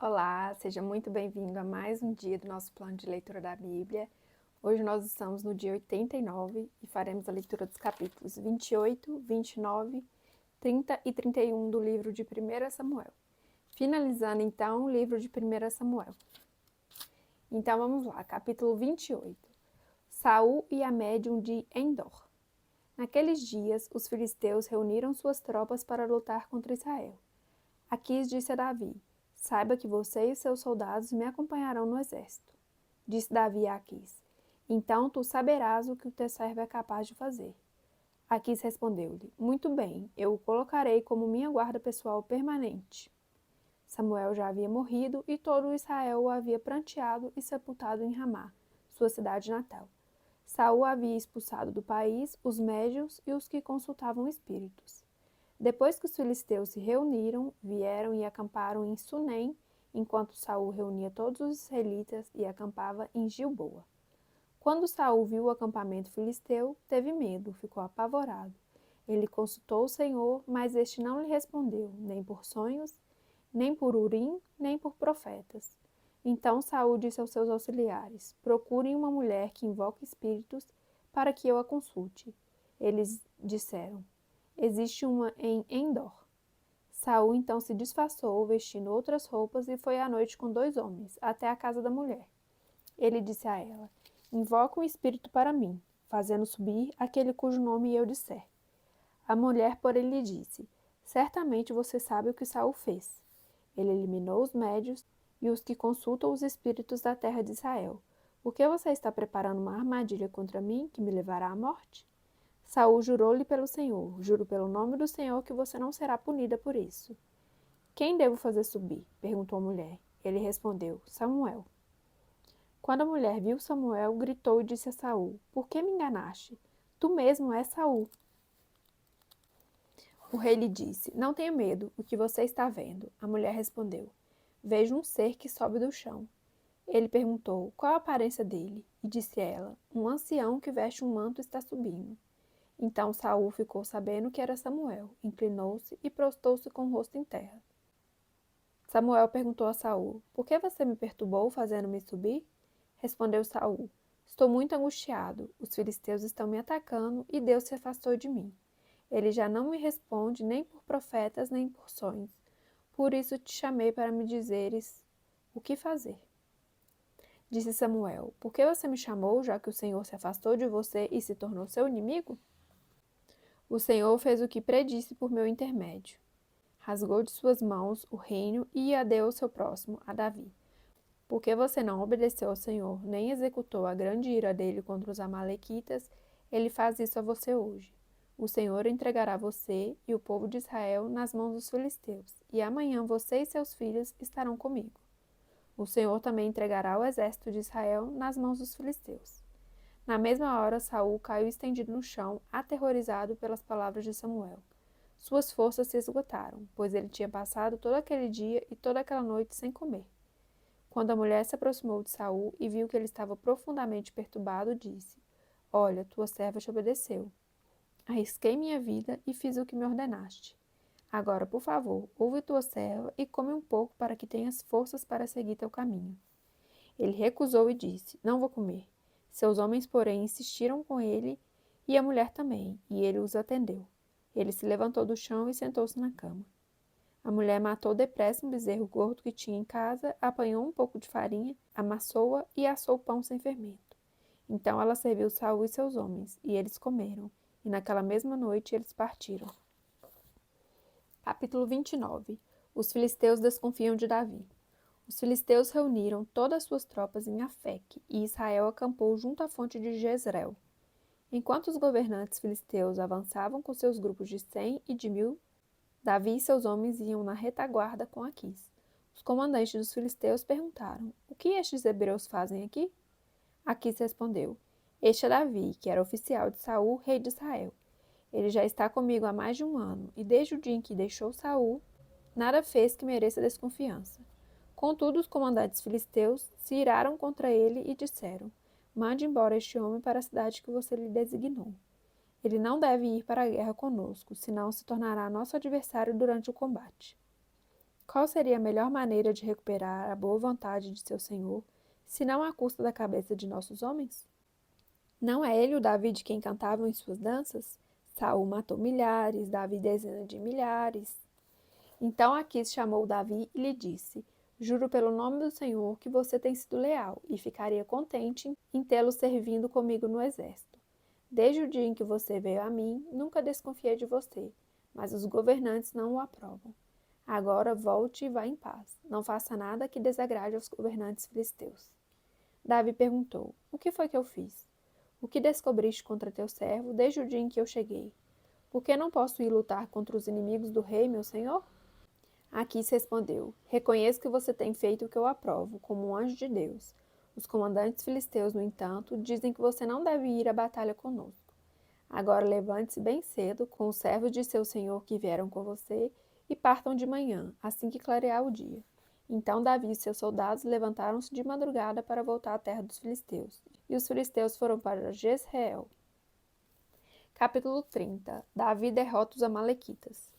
Olá, seja muito bem-vindo a mais um dia do nosso plano de leitura da Bíblia. Hoje nós estamos no dia 89 e faremos a leitura dos capítulos 28, 29, 30 e 31 do livro de 1 Samuel. Finalizando então o livro de 1 Samuel. Então vamos lá, capítulo 28. Saul e a médium de Endor. Naqueles dias, os filisteus reuniram suas tropas para lutar contra Israel. Aquis disse a Davi: Saiba que você e seus soldados me acompanharão no exército. Disse Davi a Aquis: Então tu saberás o que o teu servo é capaz de fazer. Aquis respondeu-lhe: Muito bem, eu o colocarei como minha guarda pessoal permanente. Samuel já havia morrido e todo Israel o havia pranteado e sepultado em Ramá, sua cidade natal. Saul havia expulsado do país os médios e os que consultavam espíritos. Depois que os filisteus se reuniram, vieram e acamparam em Sunem, enquanto Saul reunia todos os israelitas e acampava em Gilboa. Quando Saul viu o acampamento filisteu, teve medo, ficou apavorado. Ele consultou o Senhor, mas este não lhe respondeu, nem por sonhos, nem por Urim, nem por profetas. Então Saul disse aos seus auxiliares: Procurem uma mulher que invoque espíritos, para que eu a consulte. Eles disseram: Existe uma em Endor. Saul então se disfarçou, vestindo outras roupas, e foi à noite com 2 homens, até a casa da mulher. Ele disse a ela: Invoca um espírito para mim, fazendo subir aquele cujo nome eu disser. A mulher, porém, lhe disse: Certamente você sabe o que Saul fez. Ele eliminou os médios e os que consultam os espíritos da terra de Israel. Por que você está preparando uma armadilha contra mim que me levará à morte? Saul jurou-lhe pelo Senhor: Juro pelo nome do Senhor que você não será punida por isso. Quem devo fazer subir? Perguntou a mulher. Ele respondeu: Samuel. Quando a mulher viu Samuel, gritou e disse a Saul: Por que me enganaste? Tu mesmo és Saul. O rei lhe disse: Não tenha medo, o que você está vendo? A mulher respondeu: Vejo um ser que sobe do chão. Ele perguntou: Qual a aparência dele? E disse ela: Um ancião que veste um manto está subindo. Então Saul ficou sabendo que era Samuel, inclinou-se e prostou-se com o rosto em terra. Samuel perguntou a Saul: Por que você me perturbou, fazendo-me subir? Respondeu Saul: Estou muito angustiado. Os filisteus estão me atacando e Deus se afastou de mim. Ele já não me responde nem por profetas nem por sonhos. Por isso te chamei para me dizeres o que fazer. Disse Samuel: Por que você me chamou, já que o Senhor se afastou de você e se tornou seu inimigo? O Senhor fez o que predisse por meu intermédio. Rasgou de suas mãos o reino e a deu ao seu próximo, a Davi. Porque você não obedeceu ao Senhor, nem executou a grande ira dele contra os amalequitas, ele faz isso a você hoje. O Senhor entregará você e o povo de Israel nas mãos dos filisteus, e amanhã você e seus filhos estarão comigo. O Senhor também entregará o exército de Israel nas mãos dos filisteus. Na mesma hora, Saul caiu estendido no chão, aterrorizado pelas palavras de Samuel. Suas forças se esgotaram, pois ele tinha passado todo aquele dia e toda aquela noite sem comer. Quando a mulher se aproximou de Saul e viu que ele estava profundamente perturbado, disse: Olha, tua serva te obedeceu. Arrisquei minha vida e fiz o que me ordenaste. Agora, por favor, ouve tua serva e come um pouco para que tenhas forças para seguir teu caminho. Ele recusou e disse: Não vou comer. Seus homens, porém, insistiram com ele e a mulher também, e ele os atendeu. Ele se levantou do chão e sentou-se na cama. A mulher matou depressa um bezerro gordo que tinha em casa, apanhou um pouco de farinha, amassou-a e assou pão sem fermento. Então ela serviu Saul e seus homens, e eles comeram, e naquela mesma noite eles partiram. Capítulo 29. Os filisteus desconfiam de Davi. Os filisteus reuniram todas as suas tropas em Afeque, e Israel acampou junto à fonte de Jezreel. Enquanto os governantes filisteus avançavam com seus grupos de 100 e de 1000, Davi e seus homens iam na retaguarda com Aquis. Os comandantes dos filisteus perguntaram: O que estes hebreus fazem aqui? Aquis respondeu: Este é Davi, que era oficial de Saul, rei de Israel. Ele já está comigo há mais de 1 ano, e desde o dia em que deixou Saul, nada fez que mereça desconfiança. Contudo, os comandantes filisteus se iraram contra ele e disseram: Mande embora este homem para a cidade que você lhe designou. Ele não deve ir para a guerra conosco, senão se tornará nosso adversário durante o combate. Qual seria a melhor maneira de recuperar a boa vontade de seu senhor, se não à custa da cabeça de nossos homens? Não é ele o Davi de quem cantavam em suas danças? Saul matou milhares, Davi dezenas de milhares. Então Aquis chamou Davi e lhe disse: Juro pelo nome do Senhor que você tem sido leal e ficaria contente em tê-lo servindo comigo no exército. Desde o dia em que você veio a mim, nunca desconfiei de você, mas os governantes não o aprovam. Agora volte e vá em paz. Não faça nada que desagrade aos governantes filisteus. Davi perguntou: O que foi que eu fiz? O que descobriste contra teu servo desde o dia em que eu cheguei? Por que não posso ir lutar contra os inimigos do rei, meu senhor? Aquis respondeu: Reconheço que você tem feito o que eu aprovo, como um anjo de Deus. Os comandantes filisteus, no entanto, dizem que você não deve ir à batalha conosco. Agora levante-se bem cedo, com os servos de seu senhor que vieram com você, e partam de manhã, assim que clarear o dia. Então Davi e seus soldados levantaram-se de madrugada para voltar à terra dos filisteus, e os filisteus foram para Jezreel. Capítulo 30. Davi derrota os amalequitas.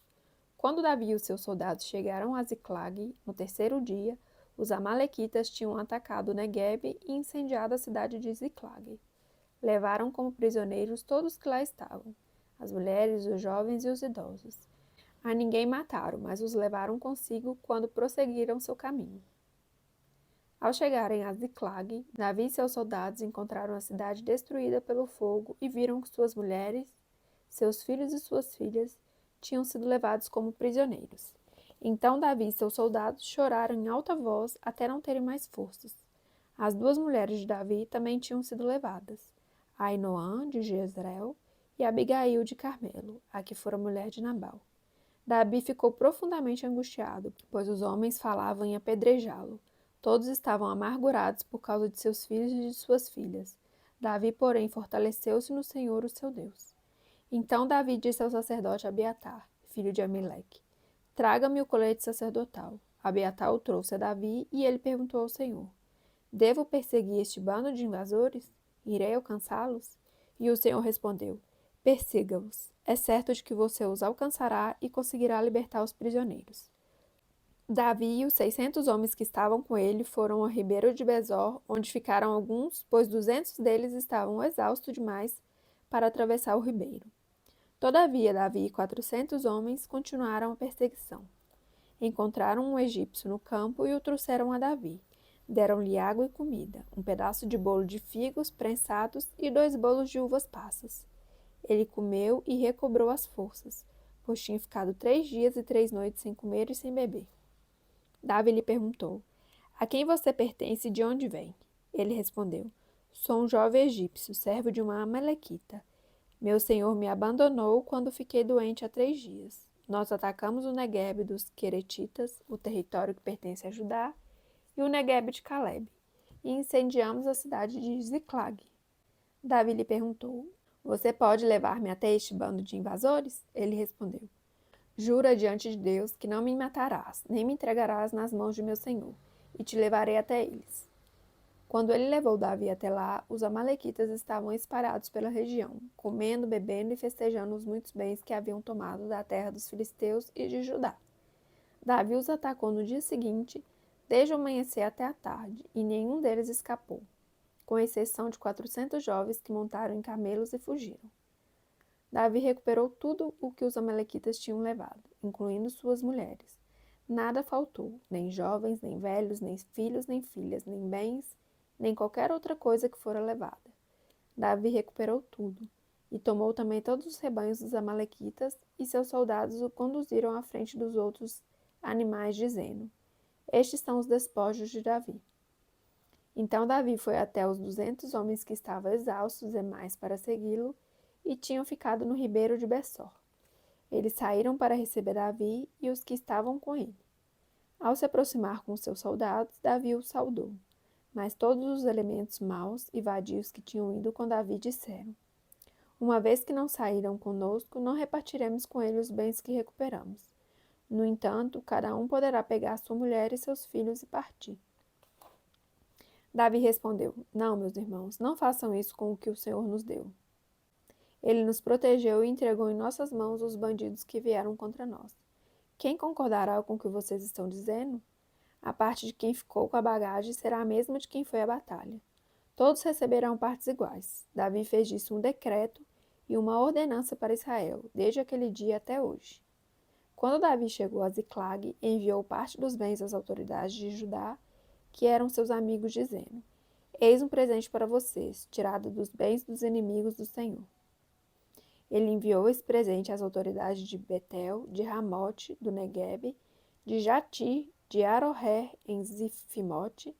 Quando Davi e os seus soldados chegaram a Ziclag, no terceiro dia, os amalequitas tinham atacado Neguebe e incendiado a cidade de Ziclag. Levaram como prisioneiros todos que lá estavam, as mulheres, os jovens e os idosos. A ninguém mataram, mas os levaram consigo quando prosseguiram seu caminho. Ao chegarem a Ziclag, Davi e seus soldados encontraram a cidade destruída pelo fogo e viram que suas mulheres, seus filhos e suas filhas tinham sido levados como prisioneiros. Então Davi e seus soldados choraram em alta voz até não terem mais forças. As duas mulheres de Davi também tinham sido levadas, Ainoã de Jezreel e Abigail de Carmelo, a que fora mulher de Nabal. Davi ficou profundamente angustiado, pois os homens falavam em apedrejá-lo. Todos estavam amargurados por causa de seus filhos e de suas filhas. Davi, porém, fortaleceu-se no Senhor, o seu Deus. Então Davi disse ao sacerdote Abiatar, filho de Amileque: Traga-me o colete sacerdotal. Abiatar o trouxe a Davi e ele perguntou ao Senhor: Devo perseguir este bando de invasores? Irei alcançá-los? E o Senhor respondeu: Persiga-os. É certo de que você os alcançará e conseguirá libertar os prisioneiros. Davi e os 600 homens que estavam com ele foram ao ribeiro de Besor, onde ficaram alguns, pois 200 deles estavam exaustos demais para atravessar o ribeiro. Todavia, Davi e 400 homens continuaram a perseguição. Encontraram um egípcio no campo e o trouxeram a Davi. Deram-lhe água e comida, um pedaço de bolo de figos prensados e 2 bolos de uvas passas. Ele comeu e recobrou as forças, pois tinha ficado 3 dias e 3 noites sem comer e sem beber. Davi lhe perguntou: A quem você pertence e de onde vem? Ele respondeu: Sou um jovem egípcio, servo de uma amalequita. Meu senhor me abandonou quando fiquei doente há 3 dias. Nós atacamos o Neguebe dos Queretitas, o território que pertence a Judá, e o Neguebe de Calebe, e incendiamos a cidade de Ziclag. Davi lhe perguntou: Você pode levar-me até este bando de invasores? Ele respondeu: Jura diante de Deus que não me matarás, nem me entregarás nas mãos de meu senhor, e te levarei até eles. Quando ele levou Davi até lá, os amalequitas estavam espalhados pela região, comendo, bebendo e festejando os muitos bens que haviam tomado da terra dos filisteus e de Judá. Davi os atacou no dia seguinte, desde o amanhecer até a tarde, e nenhum deles escapou, com exceção de 400 jovens que montaram em camelos e fugiram. Davi recuperou tudo o que os amalequitas tinham levado, incluindo suas mulheres. Nada faltou, nem jovens, nem velhos, nem filhos, nem filhas, nem bens, nem qualquer outra coisa que fora levada. Davi recuperou tudo, e tomou também todos os rebanhos dos amalequitas, e seus soldados o conduziram à frente dos outros animais, dizendo: Estes são os despojos de Davi. Então Davi foi até os 200 homens que estavam exaustos demais para segui-lo, e tinham ficado no ribeiro de Besor. Eles saíram para receber Davi e os que estavam com ele. Ao se aproximar com seus soldados, Davi os saudou. Mas todos os elementos maus e vadios que tinham ido com Davi disseram: Uma vez que não saíram conosco, não repartiremos com eles os bens que recuperamos. No entanto, cada um poderá pegar sua mulher e seus filhos e partir. Davi respondeu: Não, meus irmãos, não façam isso com o que o Senhor nos deu. Ele nos protegeu e entregou em nossas mãos os bandidos que vieram contra nós. Quem concordará com o que vocês estão dizendo? A parte de quem ficou com a bagagem será a mesma de quem foi à batalha. Todos receberão partes iguais. Davi fez disso um decreto e uma ordenança para Israel, desde aquele dia até hoje. Quando Davi chegou a Ziclag, enviou parte dos bens às autoridades de Judá, que eram seus amigos, dizendo: Eis um presente para vocês, tirado dos bens dos inimigos do Senhor. Ele enviou esse presente às autoridades de Betel, de Ramote, do Neguebe, de Jati, de Aroher, em Zifimote,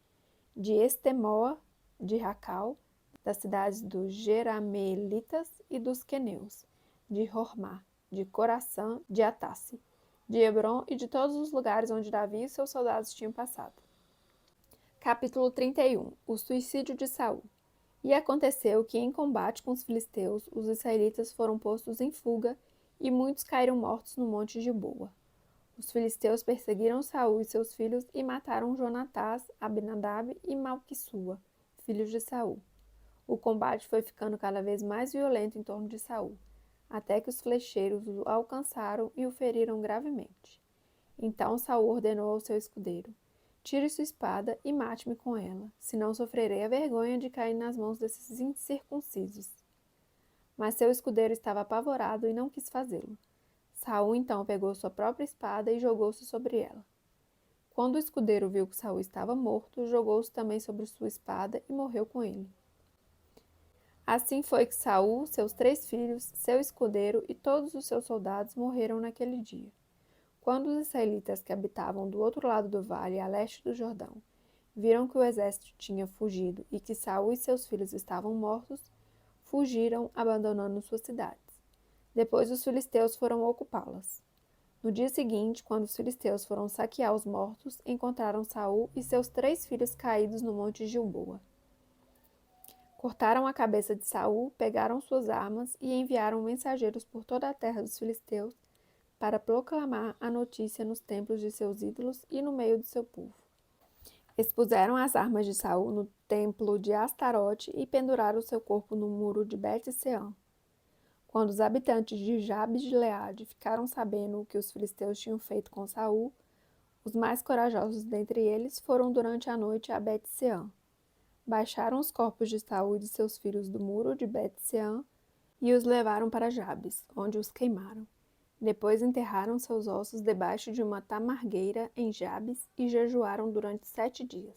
de Estemoa, de Racal, das cidades dos Jerameelitas e dos Queneus, de Hormá, de Coração, de Atasse, de Hebron e de todos os lugares onde Davi e seus soldados tinham passado. Capítulo 31. O suicídio de Saul. E aconteceu que, em combate com os filisteus, os israelitas foram postos em fuga e muitos caíram mortos no monte Gilboa. Os filisteus perseguiram Saul e seus filhos e mataram Jonatás, Abinadab e Malquissua, filhos de Saul. O combate foi ficando cada vez mais violento em torno de Saul, até que os flecheiros o alcançaram e o feriram gravemente. Então Saul ordenou ao seu escudeiro: Tire sua espada e mate-me com ela, senão sofrerei a vergonha de cair nas mãos desses incircuncisos. Mas seu escudeiro estava apavorado e não quis fazê-lo. Saul então pegou sua própria espada e jogou-se sobre ela. Quando o escudeiro viu que Saul estava morto, jogou-se também sobre sua espada e morreu com ele. Assim foi que Saul, seus 3 filhos, seu escudeiro e todos os seus soldados morreram naquele dia. Quando os israelitas que habitavam do outro lado do vale, a leste do Jordão, viram que o exército tinha fugido e que Saul e seus filhos estavam mortos, fugiram, abandonando suas cidades. Depois os filisteus foram ocupá-las. No dia seguinte, quando os filisteus foram saquear os mortos, encontraram Saul e seus 3 filhos caídos no monte Gilboa. Cortaram a cabeça de Saul, pegaram suas armas e enviaram mensageiros por toda a terra dos filisteus para proclamar a notícia nos templos de seus ídolos e no meio do seu povo. Expuseram as armas de Saul no templo de Astarote e penduraram seu corpo no muro de Bet-Sean. Quando os habitantes de Jabes de Gileade ficaram sabendo o que os filisteus tinham feito com Saul, os mais corajosos dentre eles foram durante a noite a Bet-Sean. Baixaram os corpos de Saul e de seus filhos do muro de Bet-Sean e os levaram para Jabes, onde os queimaram. Depois enterraram seus ossos debaixo de uma tamargueira em Jabes e jejuaram durante 7 dias.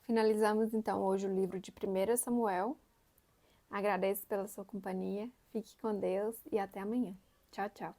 Finalizamos então hoje o livro de 1 Samuel. Agradeço pela sua companhia, fique com Deus e até amanhã. Tchau, tchau.